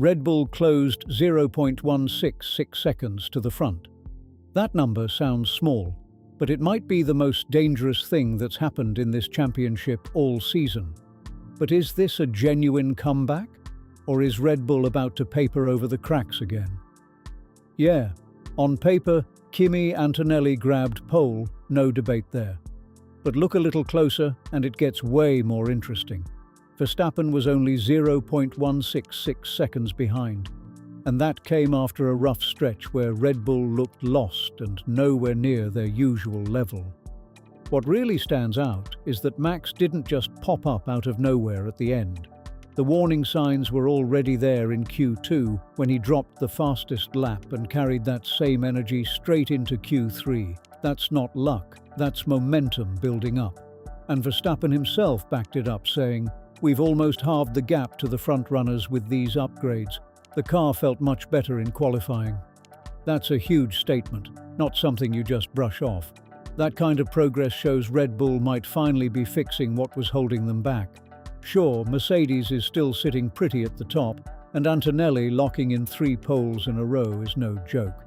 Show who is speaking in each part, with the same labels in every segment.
Speaker 1: Red Bull closed 0.166 seconds to the front. That number sounds small, but it might be the most dangerous thing that's happened in this championship all season. But is this a genuine comeback? Or is Red Bull about to paper over the cracks again? Yeah, on paper, Kimi Antonelli grabbed pole, no debate there. But look a little closer and it gets way more interesting. Verstappen was only 0.166 seconds behind, and that came after a rough stretch where Red Bull looked lost and nowhere near their usual level. What really stands out is that Max didn't just pop up out of nowhere at the end. The warning signs were already there in Q2 when he dropped the fastest lap and carried that same energy straight into Q3. That's not luck, that's momentum building up. And Verstappen himself backed it up, saying, "We've almost halved the gap to the front runners with these upgrades. The car felt much better in qualifying." That's a huge statement, not something you just brush off. That kind of progress shows Red Bull might finally be fixing what was holding them back. Sure, Mercedes is still sitting pretty at the top, and Antonelli locking in 3 poles in a row is no joke.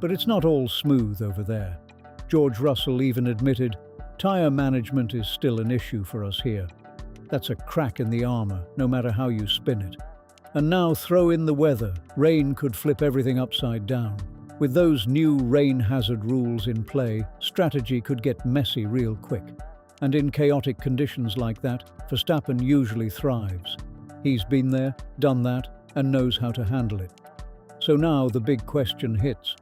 Speaker 1: But it's not all smooth over there. George Russell even admitted, "Tyre management is still an issue for us here." That's a crack in the armor, no matter how you spin it. And now throw in the weather. Rain could flip everything upside down. With those new rain hazard rules in play, strategy could get messy real quick. And in chaotic conditions like that, Verstappen usually thrives. He's been there, done that, and knows how to handle it. So now the big question hits.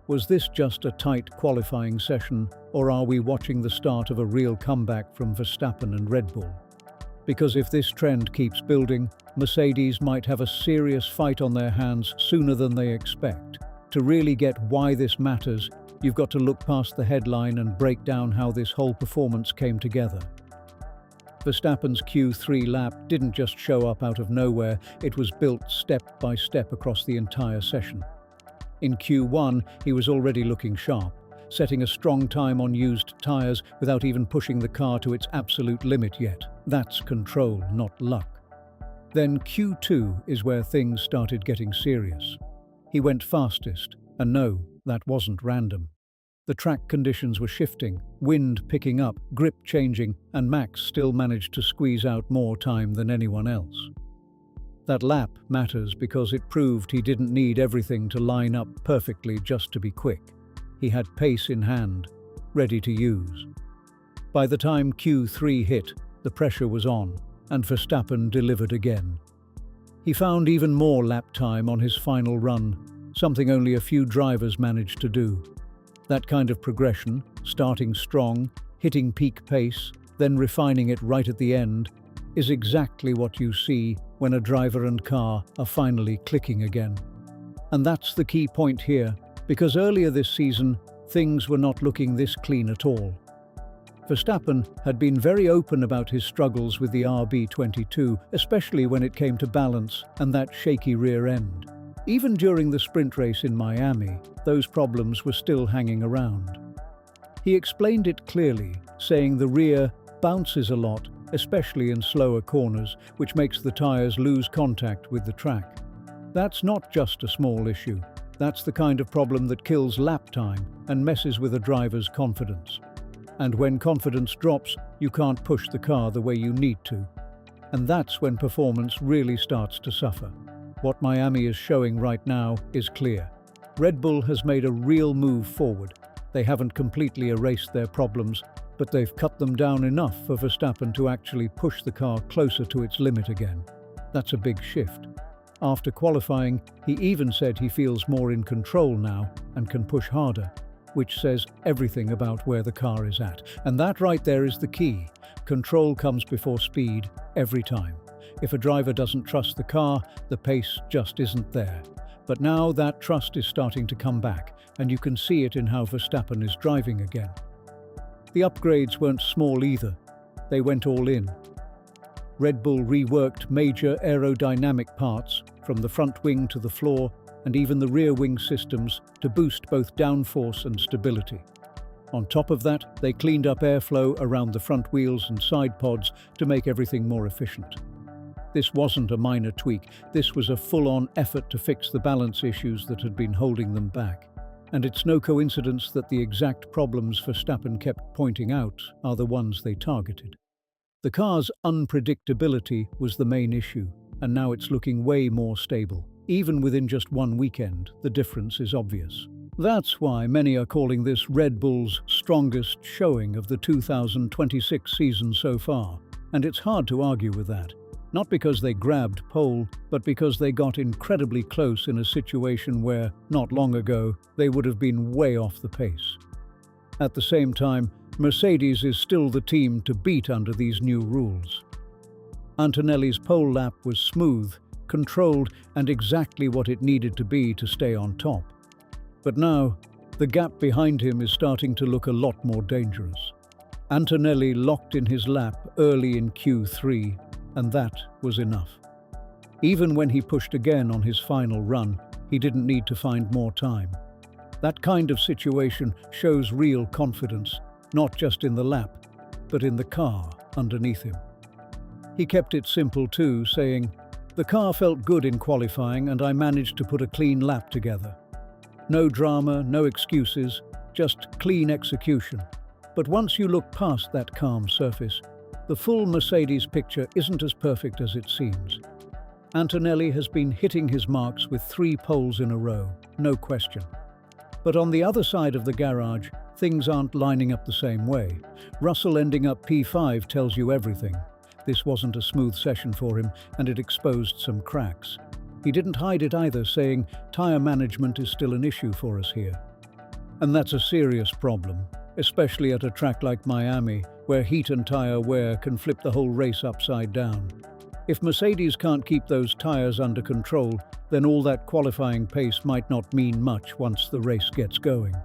Speaker 1: Was this just a tight qualifying session, or are we watching the start of a real comeback from Verstappen and Red Bull? Because if this trend keeps building, Mercedes might have a serious fight on their hands sooner than they expect. To really get why this matters, you've got to look past the headline and break down how this whole performance came together. Verstappen's Q3 lap didn't just show up out of nowhere, it was built step by step across the entire session. In Q1, he was already looking sharp, setting a strong time on used tyres without even pushing the car to its absolute limit yet. That's control, not luck. Then Q2 is where things started getting serious. He went fastest, and no, that wasn't random. The track conditions were shifting, wind picking up, grip changing, and Max still managed to squeeze out more time than anyone else. That lap matters because it proved he didn't need everything to line up perfectly just to be quick. He had pace in hand, ready to use. By the time Q3 hit, the pressure was on, and Verstappen delivered again. He found even more lap time on his final run, something only a few drivers managed to do. That kind of progression, starting strong, hitting peak pace, then refining it right at the end, is exactly what you see when a driver and car are finally clicking again. And that's the key point here, because earlier this season, things were not looking this clean at all. Verstappen had been very open about his struggles with the RB22, especially when it came to balance and that shaky rear end. Even during the sprint race in Miami, those problems were still hanging around. He explained it clearly, saying the rear bounces a lot, especially in slower corners, which makes the tyres lose contact with the track. That's not just a small issue. That's the kind of problem that kills lap time and messes with a driver's confidence. And when confidence drops, you can't push the car the way you need to. And that's when performance really starts to suffer. What Miami is showing right now is clear. Red Bull has made a real move forward. They haven't completely erased their problems, but they've cut them down enough for Verstappen to actually push the car closer to its limit again. That's a big shift. After qualifying, he even said he feels more in control now and can push harder, which says everything about where the car is at. And that right there is the key. Control comes before speed, every time. If a driver doesn't trust the car, the pace just isn't there. But now that trust is starting to come back, and you can see it in how Verstappen is driving again. The upgrades weren't small either. They went all in. Red Bull reworked major aerodynamic parts, from the front wing to the floor, and even the rear wing systems to boost both downforce and stability. On top of that, they cleaned up airflow around the front wheels and side pods to make everything more efficient. This wasn't a minor tweak, this was a full-on effort to fix the balance issues that had been holding them back. And it's no coincidence that the exact problems Verstappen kept pointing out are the ones they targeted. The car's unpredictability was the main issue, and now it's looking way more stable. Even within just one weekend, the difference is obvious. That's why many are calling this Red Bull's strongest showing of the 2026 season so far, and it's hard to argue with that. Not because they grabbed pole, but because they got incredibly close in a situation where, not long ago, they would have been way off the pace. At the same time, Mercedes is still the team to beat under these new rules. Antonelli's pole lap was smooth, controlled, and exactly what it needed to be to stay on top. But now, the gap behind him is starting to look a lot more dangerous. Antonelli locked in his lap early in Q3, and that was enough. Even when he pushed again on his final run, he didn't need to find more time. That kind of situation shows real confidence, not just in the lap, but in the car underneath him. He kept it simple too, saying, "The car felt good in qualifying and I managed to put a clean lap together. No drama, no excuses, just clean execution." But once you look past that calm surface, the full Mercedes picture isn't as perfect as it seems. Antonelli has been hitting his marks with 3 poles in a row, no question. But on the other side of the garage, things aren't lining up the same way. Russell ending up P5 tells you everything. This wasn't a smooth session for him, and it exposed some cracks. He didn't hide it either, saying, "Tyre management is still an issue for us here." And that's a serious problem, especially at a track like Miami, where heat and tyre wear can flip the whole race upside down. If Mercedes can't keep those tyres under control, then all that qualifying pace might not mean much once the race gets going.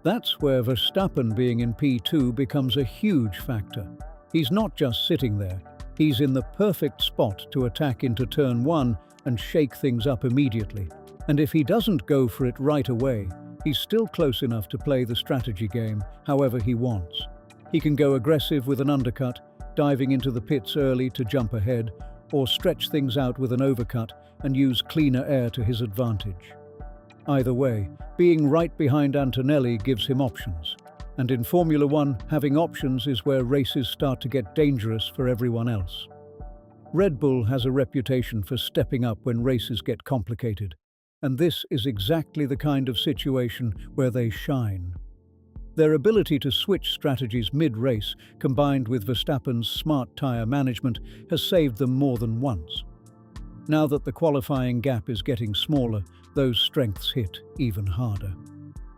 Speaker 1: That's where Verstappen being in P2 becomes a huge factor. He's not just sitting there, he's in the perfect spot to attack into turn 1 and shake things up immediately. And if he doesn't go for it right away, he's still close enough to play the strategy game however he wants. He can go aggressive with an undercut, diving into the pits early to jump ahead, or stretch things out with an overcut and use cleaner air to his advantage. Either way, being right behind Antonelli gives him options. And in Formula One, having options is where races start to get dangerous for everyone else. Red Bull has a reputation for stepping up when races get complicated, and this is exactly the kind of situation where they shine. Their ability to switch strategies mid-race, combined with Verstappen's smart tyre management, has saved them more than once. Now that the qualifying gap is getting smaller, those strengths hit even harder.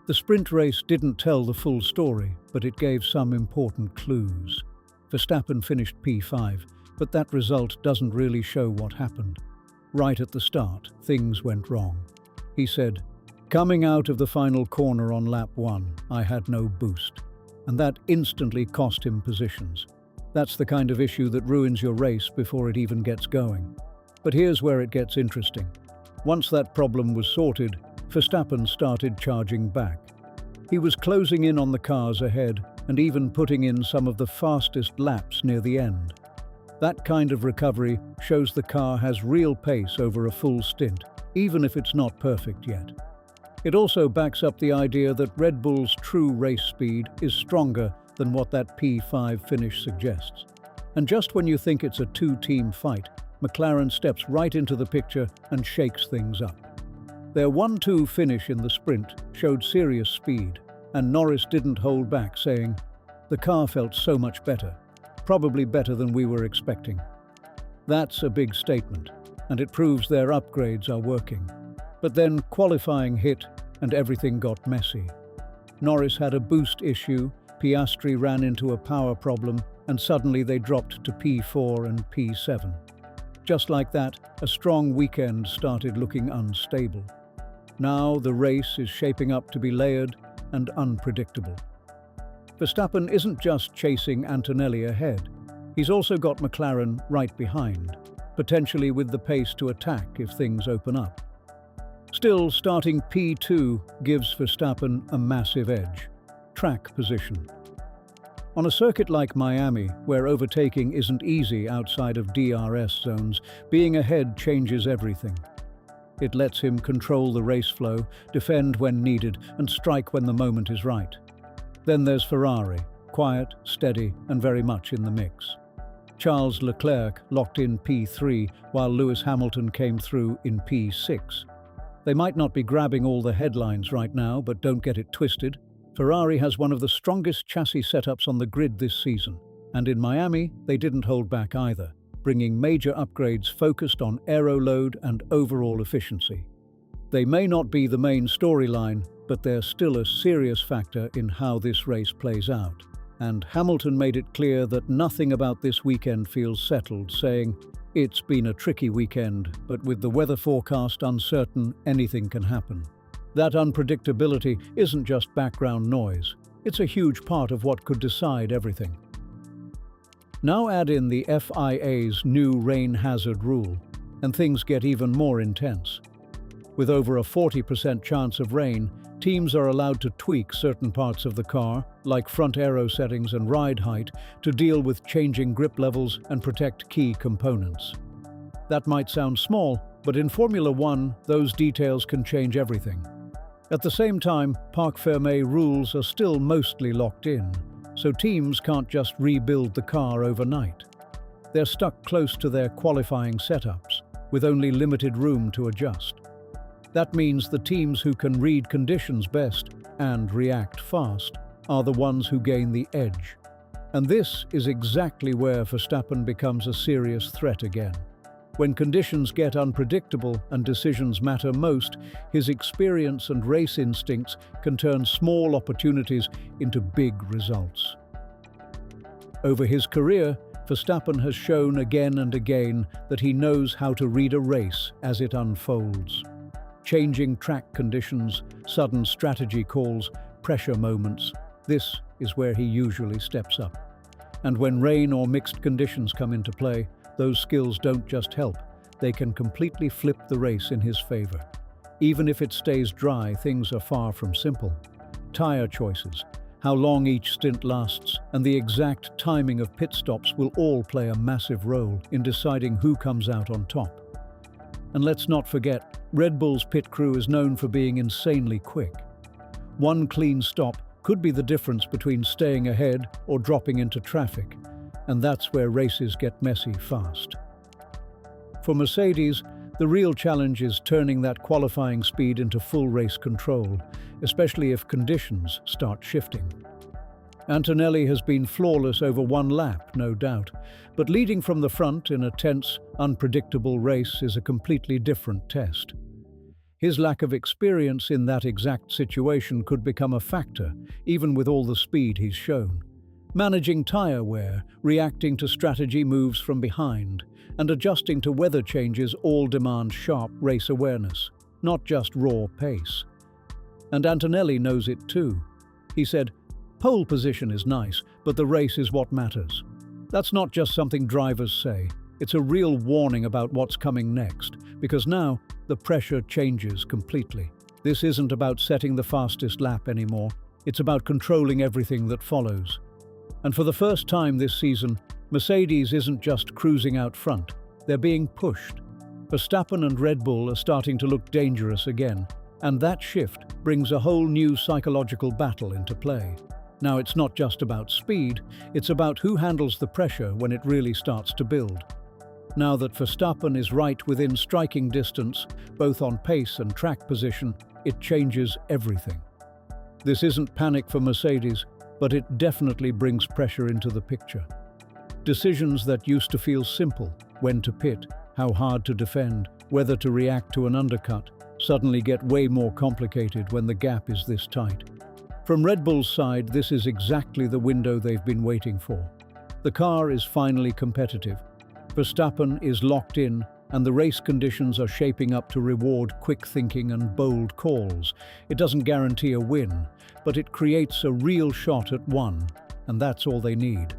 Speaker 1: The sprint race didn't tell the full story, but it gave some important clues. Verstappen finished P5, but that result doesn't really show what happened. Right at the start, things went wrong. He said, "Coming out of the final corner on lap 1, I had no boost." And that instantly cost him positions. That's the kind of issue that ruins your race before it even gets going. But here's where it gets interesting. Once that problem was sorted, Verstappen started charging back. He was closing in on the cars ahead and even putting in some of the fastest laps near the end. That kind of recovery shows the car has real pace over a full stint, even if it's not perfect yet. It also backs up the idea that Red Bull's true race speed is stronger than what that P5 finish suggests. And just when you think it's a two-team fight, McLaren steps right into the picture and shakes things up. Their 1-2 finish in the sprint showed serious speed, and Norris didn't hold back, saying, "The car felt so much better, probably better than we were expecting." That's a big statement, and it proves their upgrades are working. But then qualifying hit, and everything got messy. Norris had a boost issue, Piastri ran into a power problem, and suddenly they dropped to P4 and P7. Just like that, a strong weekend started looking unstable. Now the race is shaping up to be layered and unpredictable. Verstappen isn't just chasing Antonelli ahead. He's also got McLaren right behind, potentially with the pace to attack if things open up. Still, starting P2 gives Verstappen a massive edge: track position. On a circuit like Miami, where overtaking isn't easy outside of DRS zones, being ahead changes everything. It lets him control the race flow, defend when needed, and strike when the moment is right. Then there's Ferrari, quiet, steady, and very much in the mix. Charles Leclerc locked in P3, while Lewis Hamilton came through in P6. They might not be grabbing all the headlines right now, but don't get it twisted. Ferrari has one of the strongest chassis setups on the grid this season, and in Miami, they didn't hold back either, bringing major upgrades focused on aero load and overall efficiency. They may not be the main storyline, but they're still a serious factor in how this race plays out. And Hamilton made it clear that nothing about this weekend feels settled, saying, "It's been a tricky weekend, but with the weather forecast uncertain, anything can happen." That unpredictability isn't just background noise. It's a huge part of what could decide everything. Now add in the FIA's new rain hazard rule, and things get even more intense. With over a 40% chance of rain, teams are allowed to tweak certain parts of the car, like front aero settings and ride height, to deal with changing grip levels and protect key components. That might sound small, but in Formula One, those details can change everything. At the same time, Parc Fermé rules are still mostly locked in, so teams can't just rebuild the car overnight. They're stuck close to their qualifying setups, with only limited room to adjust. That means the teams who can read conditions best and react fast are the ones who gain the edge. And this is exactly where Verstappen becomes a serious threat again. When conditions get unpredictable and decisions matter most, his experience and race instincts can turn small opportunities into big results. Over his career, Verstappen has shown again and again that he knows how to read a race as it unfolds. Changing track conditions, sudden strategy calls, pressure moments, this is where he usually steps up. And when rain or mixed conditions come into play, those skills don't just help, they can completely flip the race in his favor. Even if it stays dry, things are far from simple. Tire choices, how long each stint lasts, and the exact timing of pit stops will all play a massive role in deciding who comes out on top. And let's not forget, Red Bull's pit crew is known for being insanely quick. One clean stop could be the difference between staying ahead or dropping into traffic. And that's where races get messy fast. For Mercedes, the real challenge is turning that qualifying speed into full race control, especially if conditions start shifting. Antonelli has been flawless over one lap, no doubt, but leading from the front in a tense, unpredictable race is a completely different test. His lack of experience in that exact situation could become a factor, even with all the speed he's shown. Managing tire wear, reacting to strategy moves from behind, and adjusting to weather changes all demand sharp race awareness, not just raw pace. And Antonelli knows it too. He said, "Pole position is nice, but the race is what matters." That's not just something drivers say. It's a real warning about what's coming next, because now the pressure changes completely. This isn't about setting the fastest lap anymore. It's about controlling everything that follows. And for the first time this season, Mercedes isn't just cruising out front, they're being pushed. Verstappen and Red Bull are starting to look dangerous again, and that shift brings a whole new psychological battle into play. Now it's not just about speed, it's about who handles the pressure when it really starts to build. Now that Verstappen is right within striking distance, both on pace and track position, it changes everything. This isn't panic for Mercedes, but it definitely brings pressure into the picture. Decisions that used to feel simple, when to pit, how hard to defend, whether to react to an undercut, suddenly get way more complicated when the gap is this tight. From Red Bull's side, this is exactly the window they've been waiting for. The car is finally competitive. Verstappen is locked in, and the race conditions are shaping up to reward quick thinking and bold calls. It doesn't guarantee a win, but it creates a real shot at one, and that's all they need.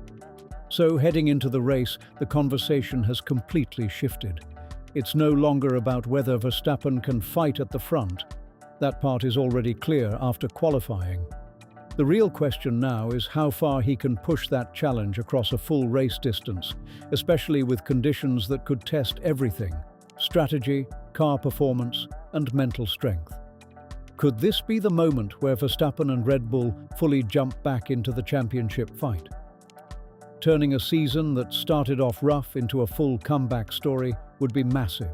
Speaker 1: So heading into the race, the conversation has completely shifted. It's no longer about whether Verstappen can fight at the front. That part is already clear after qualifying. The real question now is how far he can push that challenge across a full race distance, especially with conditions that could test everything: strategy, car performance, and mental strength. Could this be the moment where Verstappen and Red Bull fully jump back into the championship fight? Turning a season that started off rough into a full comeback story would be massive.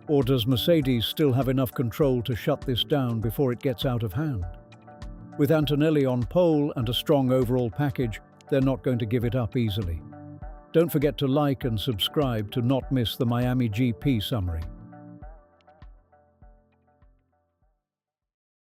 Speaker 1: Or does Mercedes still have enough control to shut this down before it gets out of hand? With Antonelli on pole and a strong overall package, they're not going to give it up easily. Don't forget to like and subscribe to not miss the Miami GP summary.